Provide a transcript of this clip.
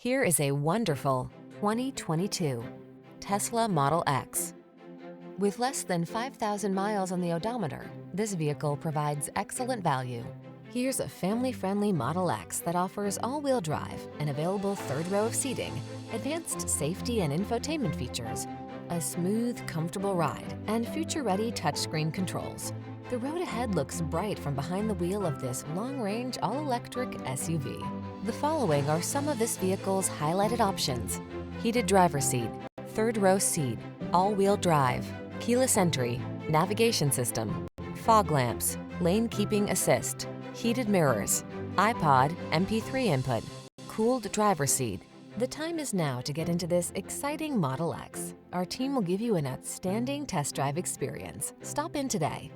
Here is a wonderful 2022 Tesla Model X. With less than 5,000 miles on the odometer, this vehicle provides excellent value. Here's a family-friendly Model X that offers all-wheel drive, an available third row of seating, advanced safety and infotainment features, a smooth, comfortable ride, and future-ready touchscreen controls. The road ahead looks bright from behind the wheel of this long-range, all-electric SUV. The following are some of this vehicle's highlighted options: heated driver's seat, third row seat, all-wheel drive, keyless entry, navigation system, fog lamps, lane keeping assist, heated mirrors, iPod, MP3 input, cooled driver's seat. The time is now to get into this exciting Model X. Our team will give you an outstanding test drive experience. Stop in today.